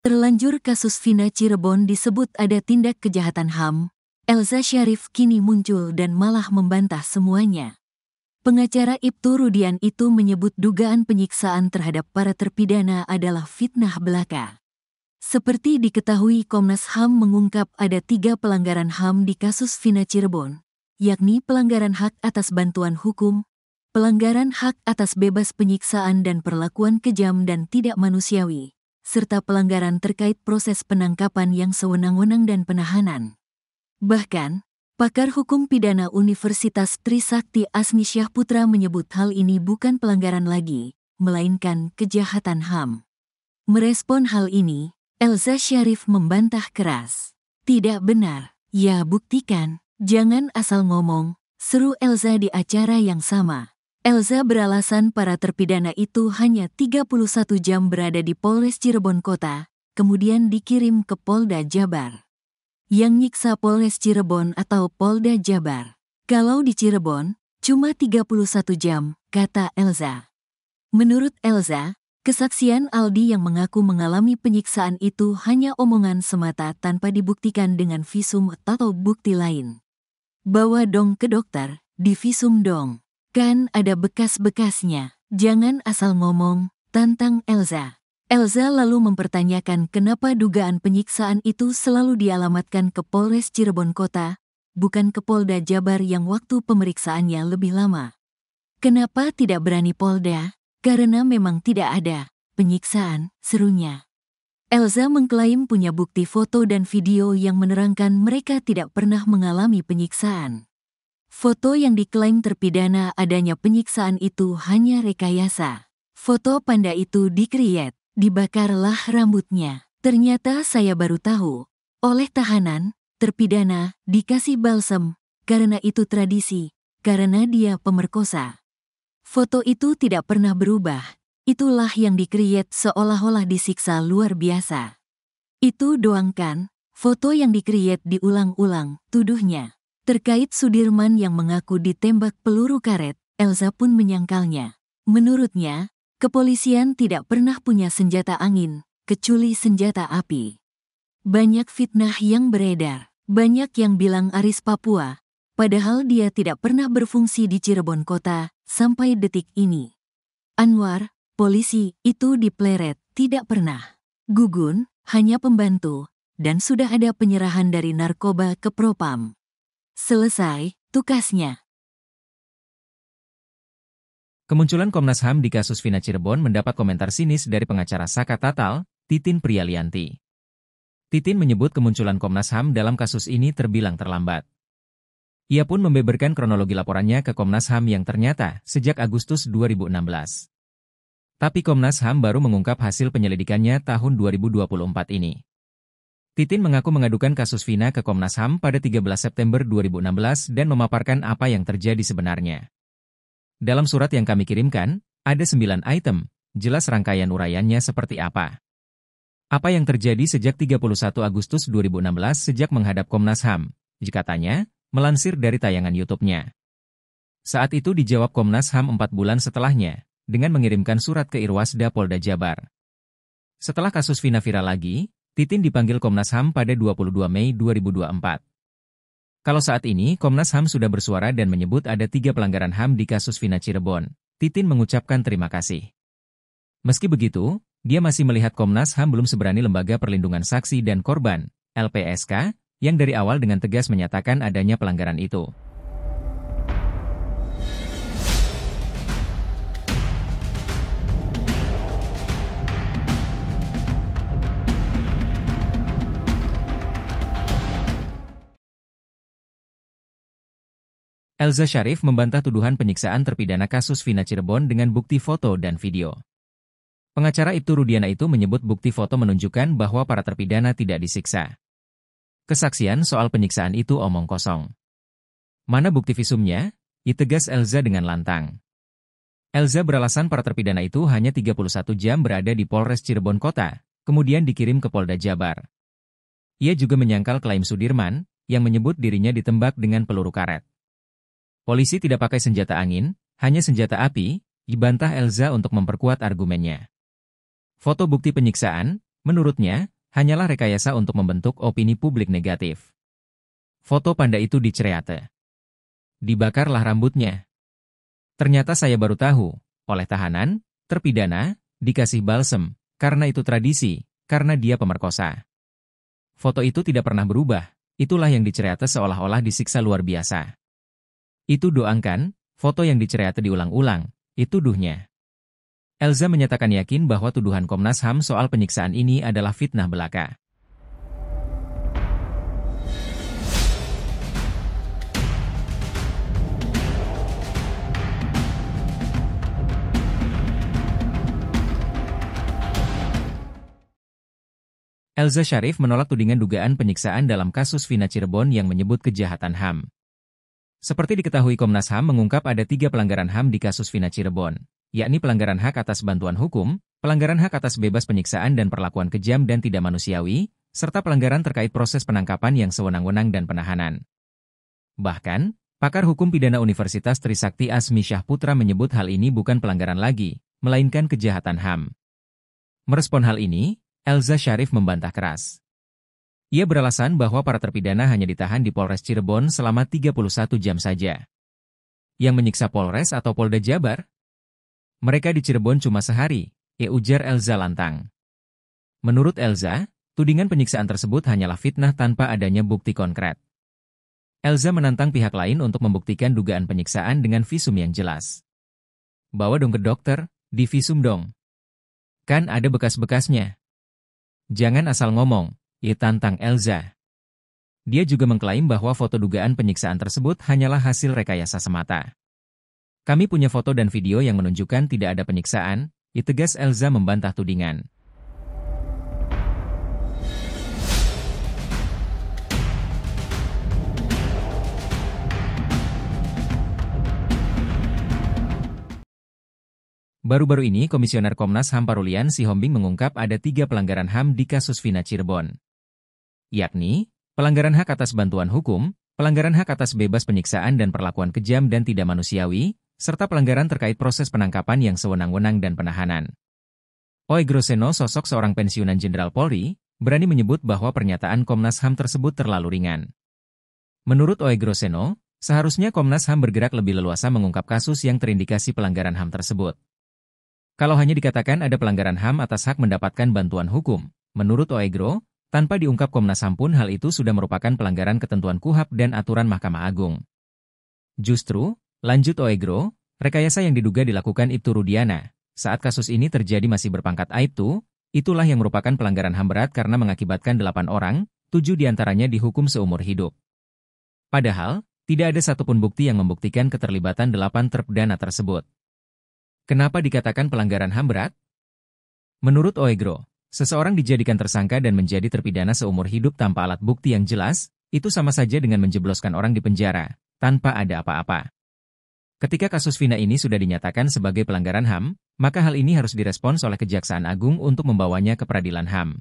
Terlanjur kasus Vina Cirebon disebut ada tindak kejahatan HAM, Elza Syarif kini muncul dan malah membantah semuanya. Pengacara Ibtu Rudian itu menyebut dugaan penyiksaan terhadap para terpidana adalah fitnah belaka. Seperti diketahui, Komnas HAM mengungkap ada 3 pelanggaran HAM di kasus Vina Cirebon, yakni pelanggaran hak atas bantuan hukum, pelanggaran hak atas bebas penyiksaan dan perlakuan kejam dan tidak manusiawi, serta pelanggaran terkait proses penangkapan yang sewenang-wenang dan penahanan. Bahkan, pakar hukum pidana Universitas Trisakti Asmi Syahputra menyebut hal ini bukan pelanggaran lagi, melainkan kejahatan HAM. Merespon hal ini, Elza Syarif membantah keras. Tidak benar, ya buktikan, jangan asal ngomong, seru Elza di acara yang sama. Elza beralasan para terpidana itu hanya 31 jam berada di Polres Cirebon Kota, kemudian dikirim ke Polda Jabar. Yang nyiksa Polres Cirebon atau Polda Jabar. Kalau di Cirebon, cuma 31 jam, kata Elza. Menurut Elza, kesaksian Aldi yang mengaku mengalami penyiksaan itu hanya omongan semata tanpa dibuktikan dengan visum atau bukti lain. Bawa dong ke dokter, divisum dong. Kan ada bekas-bekasnya, jangan asal ngomong, tantang Elza. Elza lalu mempertanyakan kenapa dugaan penyiksaan itu selalu dialamatkan ke Polres Cirebon Kota, bukan ke Polda Jabar yang waktu pemeriksaannya lebih lama. Kenapa tidak berani Polda? Karena memang tidak ada penyiksaan, serunya. Elza mengklaim punya bukti foto dan video yang menerangkan mereka tidak pernah mengalami penyiksaan. Foto yang diklaim terpidana adanya penyiksaan itu hanya rekayasa. Foto panda itu dikriet, dibakarlah rambutnya. Ternyata saya baru tahu, oleh tahanan, terpidana, dikasih balsem, karena itu tradisi, karena dia pemerkosa. Foto itu tidak pernah berubah, itulah yang dikriet seolah-olah disiksa luar biasa. Itu doang kan, foto yang dikriet diulang-ulang, tuduhnya. Terkait Sudirman yang mengaku ditembak peluru karet, Elza pun menyangkalnya. Menurutnya, kepolisian tidak pernah punya senjata angin, kecuali senjata api. Banyak fitnah yang beredar, banyak yang bilang Aris Papua, padahal dia tidak pernah berfungsi di Cirebon Kota, sampai detik ini. Anwar, polisi, itu dipleret, tidak pernah. Gugun, hanya pembantu, dan sudah ada penyerahan dari narkoba ke Propam. Selesai, tukasnya. Kemunculan Komnas HAM di kasus Vina Cirebon mendapat komentar sinis dari pengacara Saka Tatal, Titin Prialianti. Titin menyebut kemunculan Komnas HAM dalam kasus ini terbilang terlambat. Ia pun membeberkan kronologi laporannya ke Komnas HAM yang ternyata sejak Agustus 2016. Tapi Komnas HAM baru mengungkap hasil penyelidikannya tahun 2024 ini. Titin mengaku mengadukan kasus Vina ke Komnas HAM pada 13 September 2016 dan memaparkan apa yang terjadi sebenarnya. Dalam surat yang kami kirimkan, ada 9 item, jelas rangkaian uraiannya seperti apa. Apa yang terjadi sejak 31 Agustus 2016 sejak menghadap Komnas HAM, katanya, melansir dari tayangan YouTube-nya. Saat itu dijawab Komnas HAM 4 bulan setelahnya, dengan mengirimkan surat ke Irwasda Polda Jabar. Setelah kasus Vina viral lagi, Titin dipanggil Komnas HAM pada 22 Mei 2024. Kalau saat ini Komnas HAM sudah bersuara dan menyebut ada 3 pelanggaran HAM di kasus Vina Cirebon, Titin mengucapkan terima kasih. Meski begitu, dia masih melihat Komnas HAM belum seberani Lembaga Perlindungan Saksi dan Korban, LPSK, yang dari awal dengan tegas menyatakan adanya pelanggaran itu. Elza Syarif membantah tuduhan penyiksaan terpidana kasus Vina Cirebon dengan bukti foto dan video. Pengacara Ibtu Rudiana itu menyebut bukti foto menunjukkan bahwa para terpidana tidak disiksa. Kesaksian soal penyiksaan itu omong kosong. Mana bukti visumnya? Ditegas Elza dengan lantang. Elza beralasan para terpidana itu hanya 31 jam berada di Polres Cirebon Kota, kemudian dikirim ke Polda Jabar. Ia juga menyangkal klaim Sudirman, yang menyebut dirinya ditembak dengan peluru karet. Polisi tidak pakai senjata angin, hanya senjata api, dibantah Elza untuk memperkuat argumennya. Foto bukti penyiksaan, menurutnya, hanyalah rekayasa untuk membentuk opini publik negatif. Foto panda itu dicereate. Dibakarlah rambutnya. Ternyata saya baru tahu, oleh tahanan, terpidana, dikasih balsem, karena itu tradisi, karena dia pemerkosa. Foto itu tidak pernah berubah, itulah yang dicereate seolah-olah disiksa luar biasa. Itu doangkan, foto yang dicereate diulang-ulang, itu duhnya. Elza menyatakan yakin bahwa tuduhan Komnas HAM soal penyiksaan ini adalah fitnah belaka. Elza Sharif menolak tudingan dugaan penyiksaan dalam kasus Vina Cirebon yang menyebut kejahatan HAM. Seperti diketahui, Komnas HAM mengungkap ada 3 pelanggaran HAM di kasus Vina Cirebon, yakni pelanggaran hak atas bantuan hukum, pelanggaran hak atas bebas penyiksaan dan perlakuan kejam dan tidak manusiawi, serta pelanggaran terkait proses penangkapan yang sewenang-wenang dan penahanan. Bahkan, pakar hukum pidana Universitas Trisakti Asmi Syahputra menyebut hal ini bukan pelanggaran lagi, melainkan kejahatan HAM. Merespon hal ini, Elza Sharif membantah keras. Ia beralasan bahwa para terpidana hanya ditahan di Polres Cirebon selama 31 jam saja. Yang menyiksa Polres atau Polda Jabar? Mereka di Cirebon cuma sehari, ujar Elza lantang. Menurut Elza, tudingan penyiksaan tersebut hanyalah fitnah tanpa adanya bukti konkret. Elza menantang pihak lain untuk membuktikan dugaan penyiksaan dengan visum yang jelas. Bawa dong ke dokter, di visum dong. Kan ada bekas-bekasnya. Jangan asal ngomong, tantang Elza. Dia juga mengklaim bahwa foto dugaan penyiksaan tersebut hanyalah hasil rekayasa semata. Kami punya foto dan video yang menunjukkan tidak ada penyiksaan, tegas Elza membantah tudingan. Baru-baru ini, Komisioner Komnas HAM Parulian Sihombing mengungkap ada 3 pelanggaran HAM di kasus Vina Cirebon. Yakni, pelanggaran hak atas bantuan hukum, pelanggaran hak atas bebas penyiksaan dan perlakuan kejam dan tidak manusiawi, serta pelanggaran terkait proses penangkapan yang sewenang-wenang dan penahanan. Oegroseno, sosok seorang pensiunan Jenderal Polri, berani menyebut bahwa pernyataan Komnas HAM tersebut terlalu ringan. Menurut Oegroseno, seharusnya Komnas HAM bergerak lebih leluasa mengungkap kasus yang terindikasi pelanggaran HAM tersebut. Kalau hanya dikatakan ada pelanggaran HAM atas hak mendapatkan bantuan hukum, menurut Oegro, tanpa diungkap Komnas HAM pun hal itu sudah merupakan pelanggaran ketentuan KUHAP dan aturan Mahkamah Agung. Justru, lanjut Oegro, rekayasa yang diduga dilakukan Ibtu Rudiana saat kasus ini terjadi masih berpangkat Aibtu, itulah yang merupakan pelanggaran HAM berat karena mengakibatkan 8 orang, 7 diantaranya dihukum seumur hidup. Padahal, tidak ada satupun bukti yang membuktikan keterlibatan 8 terpidana tersebut. Kenapa dikatakan pelanggaran HAM berat? Menurut Oegro, seseorang dijadikan tersangka dan menjadi terpidana seumur hidup tanpa alat bukti yang jelas, itu sama saja dengan menjebloskan orang di penjara, tanpa ada apa-apa. Ketika kasus Vina ini sudah dinyatakan sebagai pelanggaran HAM, maka hal ini harus direspons oleh Kejaksaan Agung untuk membawanya ke peradilan HAM.